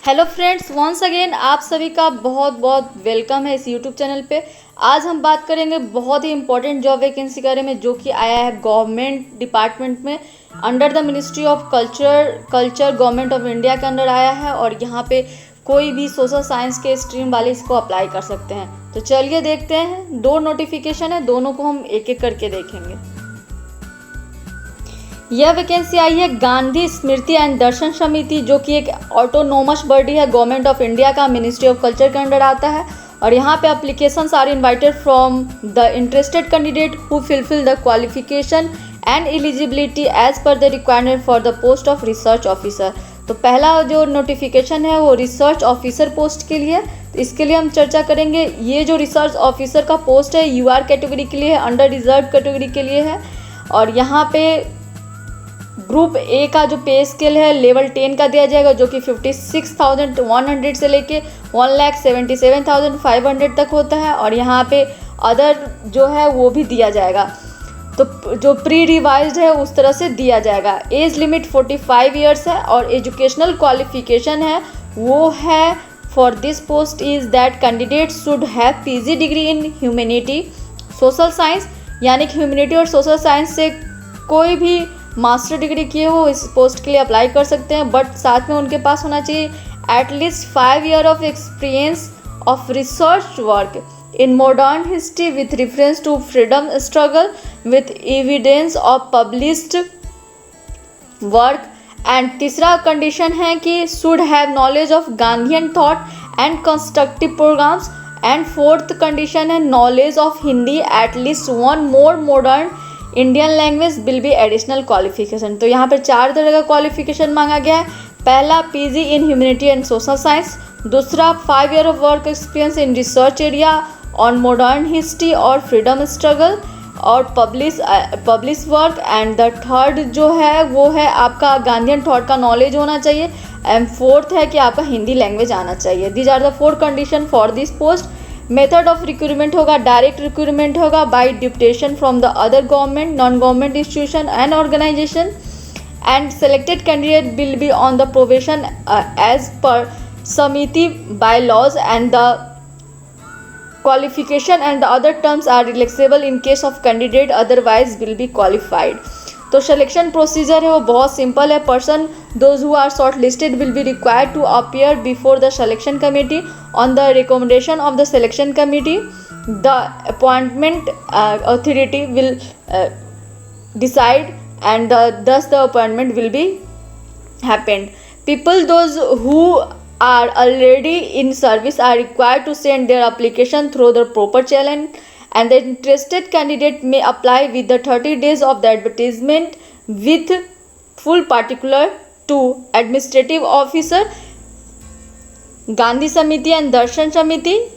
Hello friends, once again आप सभी का बहुत बहुत वेलकम है इस यूट्यूब चैनल पे। आज हम बात करेंगे बहुत ही इंपॉर्टेंट जॉब वैकेंसी के बारे में जो कि आया है गवर्नमेंट डिपार्टमेंट में under the ministry of culture government of India के अंडर आया है। और यहाँ पे कोई भी सोशल साइंस के स्ट्रीम वाले इसको अप्लाई कर सकते हैं। तो चलिए देखते हैं, दो नोटिफिकेशन है, दोनों को हम एक एक करके देखेंगे। यह वैकेंसी आई है गांधी स्मृति एंड दर्शन समिति, जो कि एक ऑटोनोमस बॉडी है गवर्नमेंट ऑफ इंडिया का, मिनिस्ट्री ऑफ कल्चर के अंडर आता है। और यहाँ पे applications are invited from the interested candidate who fulfil the qualification and eligibility as per the requirement for the post of research officer. तो पहला जो नोटिफिकेशन है वो रिसर्च ऑफिसर पोस्ट के लिए। तो इसके लिए हम चर्चा करेंगे। ये जो रिसर्च ऑफिसर का पोस्ट है यूआर कैटेगरी के लिए है, अंडर रिजर्व कैटेगरी के लिए है। और यहाँ पे ग्रुप ए का जो पे स्केल है लेवल 10 का दिया जाएगा, जो कि 56,100 से लेके 1,77,500 तक होता है। और यहाँ पे अदर जो है वो भी दिया जाएगा, तो जो प्री रिवाइज्ड है उस तरह से दिया जाएगा। एज लिमिट 45 ईयर्स है और एजुकेशनल क्वालिफिकेशन है वो है for this post is that candidate should have PG degree in humanity social science, यानी कि ह्यूमैनिटी और सोशल साइंस से कोई भी मास्टर डिग्री किए हो इस पोस्ट के लिए अप्लाई कर सकते हैं। बट साथ में उनके पास होना चाहिए at least 5 year of experience of research work in modern history with reference to freedom struggle with evidence of published work. And तीसरा कंडीशन है कि should have knowledge of Gandhian thought and constructive programmes. And fourth condition है knowledge of Hindi at least one more modern Indian language will be additional qualification. तो यहाँ पर 4 तरह का qualification मांगा गया है। पहला PG in humanity and social science, दूसरा 5 year of work experience in research area on modern history और फ्रीडम स्ट्रगल और publish work. And the third जो है वो है आपका गांधीयन थॉट का नॉलेज होना चाहिए। एंड फोर्थ है कि आपका हिंदी लैंग्वेज आना चाहिए। These are the 4 condition for this post. Method of recruitment होगा डायरेक्ट रिक्रूटमेंट होगा by deputation from the other government non government institution and organisation. And selected candidate will be on the probation as per समिति by laws and the qualification and the other terms are relaxable in case of candidate otherwise will be qualified. तो selection procedure है वो बहुत simple है। Person those who are shortlisted will be required to appear before the selection committee on the recommendation of the selection committee. The appointment authority will decide and thus the appointment will be happened. People those who are already in service are required to send their application through the proper channel, and the interested candidate may apply with the 30 days of the advertisement with full particular to administrative officer Gandhi Samiti and Darshan Samiti,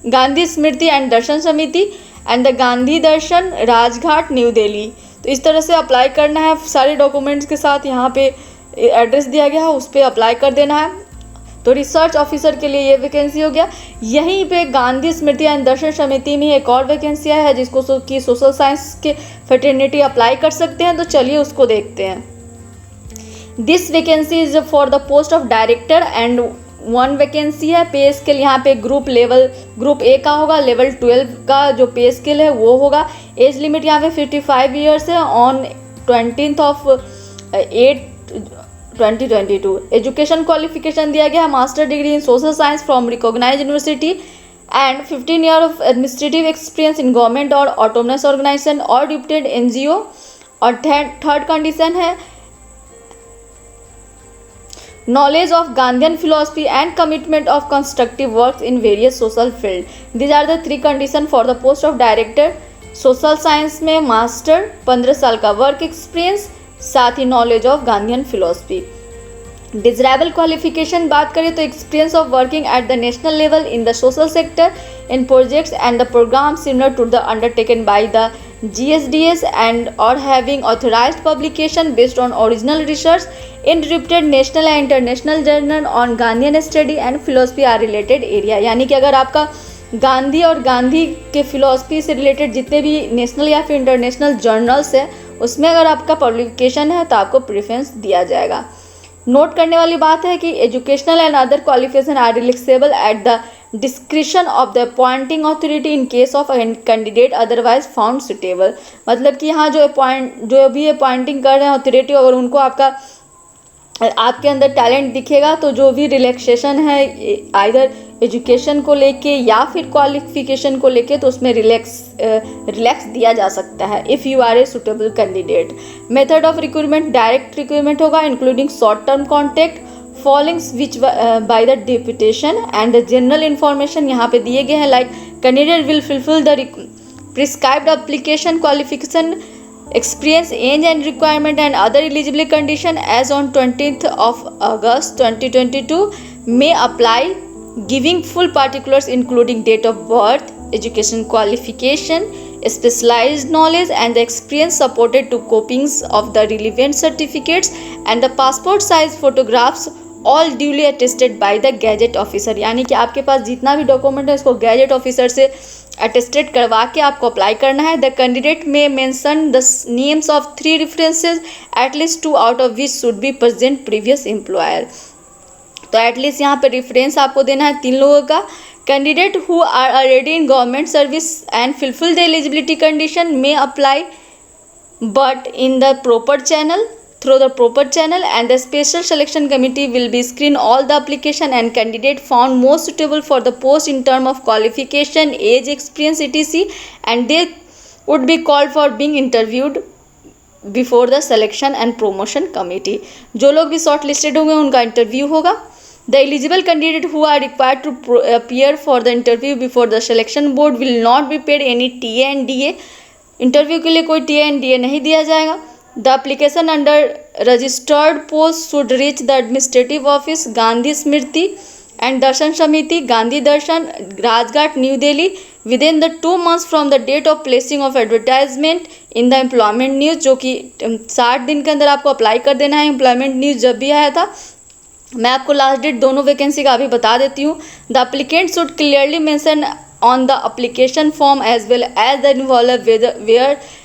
Gandhi Smriti and Darshan Samiti and the Gandhi Darshan Rajghat new Delhi. तो इस तरह से apply करना है सारे documents के साथ। यहाँ पे एड्रेस दिया गया है उस पर अप्लाई कर देना है। तो रिसर्च ऑफिसर के लिए ये वैकेंसी हो गया। यहीं पे गांधी स्मृति एंड दर्शन समिति में एक और वैकेंसी है जिसको कि सोशल साइंस के फेटर्निटी अप्लाई कर सकते हैं। तो चलिए उसको देखते हैं। This vacancy is for the post of director and 1 vacancy है। पे स्केल यहाँ पे ग्रुप ए का होगा, लेवल 12 का जो पे स्केल है वो होगा। एज लिमिट यहाँ पे 55 ईयर्स है ऑन 20 ऑफ 8 2022। एजुकेशन क्वालिफिकेशन दिया गया है master degree in social science from recognise university and 15 year of administrative experience in government और ऑटोनमस ऑर्गेनाइजेशन और डिप्यूटेड एनजीओ। और थर्ड कंडीशन है knowledge of Gandhian philosophy and commitment of constructive works in various social field. These are the 3 conditions for the post of director। Social science में master, 15 साल का work experience, साथ ही knowledge of Gandhian philosophy. Desirable qualification बात करें तो experience of working at the national level in the social sector in projects and the programme similar to the undertaken by the GSDS and or having authorized publication based on original research in reputed national and international journal on Gandhian study and philosophy are related area। यानी कि अगर आपका गांधी और गांधी के philosophy से related जितने भी national या फिर इंटरनेशनल जर्नल्स है उसमें अगर आपका पब्लिकेशन है तो आपको प्रेफरेंस दिया जाएगा। नोट करने वाली बात है कि educational and other qualification are relaxable at the discretion of the appointing authority in case of candidate otherwise found suitable. मतलब कि यहाँ जो भी अपॉइंटिंग कर रहे हैं अथॉरिटी, अगर उनको आपके अंदर टैलेंट दिखेगा तो जो भी रिलैक्सेशन है आइदर एजुकेशन को लेके या फिर क्वालिफिकेशन को लेके, तो उसमें रिलैक्स दिया जा सकता है if you are a suitable candidate. Method of recruitment direct recruitment होगा, including short term contact followings which by the deputation and the general information यहाँ पे दिए गए हैं, like candidate will fulfil the prescribed application qualification experience, age and requirement and other eligibility condition as on 20th of August 2022 may apply, giving full particulars including date of birth, education qualification, specialized knowledge and the experience supported to copies of the relevant certificates and the passport size photographs all duly attested by the gazette officer। यानी कि आपके पास जितना भी document है इसको gadget officer से attested करवा के आपको अप्लाई करना है। The candidate may mention the names of 3 references at least 2 out of which should be present previous employer. तो एटलीस्ट यहाँ पे रेफरेंस आपको देना है 3 लोगों का। Candidate who are already in government service and fulfil the eligibility condition may apply but in the proper channel through the proper channel, and the special selection committee will be screen all the application and candidate found most suitable for the post in term of qualification, age, experience etc, and they would be called for being interviewed before the selection and promotion committee। जो लोग भी short listed होंगे उनका interview होगा। The eligible candidate who are required to appear for the interview before the selection board will not be paid any TA and DA। Interview के लिए कोई TA and DA नहीं दिया जाएगा। The application under registered post should reach the administrative office, Gandhi Smriti and Darshan Samiti, Gandhi Darshan, Rajghat, New Delhi within the 2 months from the date of placing of advertisement in the employment news। जो कि 60 दिन के अंदर आपको apply कर देना है। Employment news जब भी आया था, मैं आपको लास्ट डेट दोनों वैकेंसी का अभी बता देती हूँ। The applicant should clearly mention on the application form as well as the involver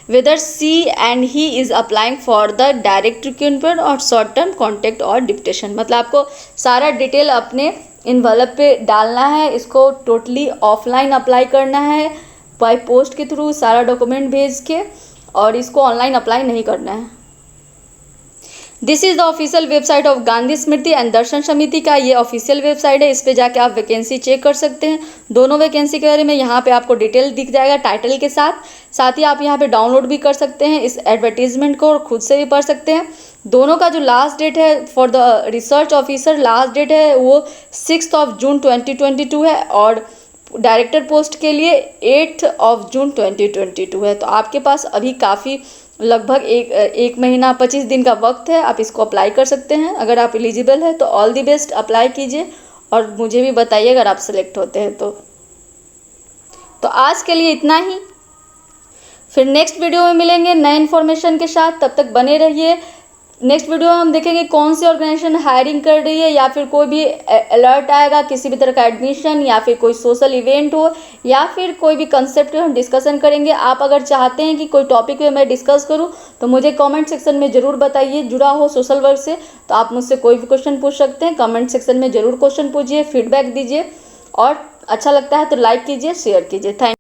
whether she and he is applying for the direct recruitment or short term contact or deputation। मतलब आपको सारा detail अपने involve पे डालना है। इसको totally offline apply करना है बाय पोस्ट के थ्रू, सारा डॉक्यूमेंट भेज के, और इसको ऑनलाइन अप्लाई नहीं करना है। This is the official website of Gandhi Smriti and Darshan Samiti का ये ऑफिशियल वेबसाइट है। इस पे जाके आप वैकेंसी चेक कर सकते हैं। दोनों वैकेंसी के बारे में यहाँ पे आपको डिटेल दिख जाएगा टाइटल के साथ ही आप यहाँ पे डाउनलोड भी कर सकते हैं इस एडवर्टीजमेंट को और खुद से भी पढ़ सकते हैं। दोनों का जो लास्ट डेट है for the research officer, last date है वो 6 जून 2022 है और डायरेक्टर पोस्ट के लिए 8 जून 2022 है। तो आपके पास अभी काफ़ी लगभग एक महीना 25 दिन का वक्त है, आप इसको अप्लाई कर सकते हैं। अगर आप एलिजिबल है तो ऑल दी बेस्ट, अप्लाई कीजिए और मुझे भी बताइए अगर आप सेलेक्ट होते हैं तो आज के लिए इतना ही। फिर नेक्स्ट वीडियो में मिलेंगे नए इन्फॉर्मेशन के साथ, तब तक बने रहिए। नेक्स्ट वीडियो में हम देखेंगे कौन सी ऑर्गेनाइजेशन हायरिंग कर रही है, या फिर कोई भी अलर्ट आएगा किसी भी तरह का एडमिशन, या फिर कोई सोशल इवेंट हो, या फिर कोई भी कंसेप्ट हम डिस्कशन करेंगे। आप अगर चाहते हैं कि कोई टॉपिक पे मैं डिस्कस करूं तो मुझे कमेंट सेक्शन में ज़रूर बताइए। जुड़ा हो सोशल वर्क से तो आप मुझसे कोई भी क्वेश्चन पूछ सकते हैं। कमेंट सेक्शन में ज़रूर क्वेश्चन पूछिए, फीडबैक दीजिए, और अच्छा लगता है तो लाइक कीजिए, शेयर कीजिए। थैंक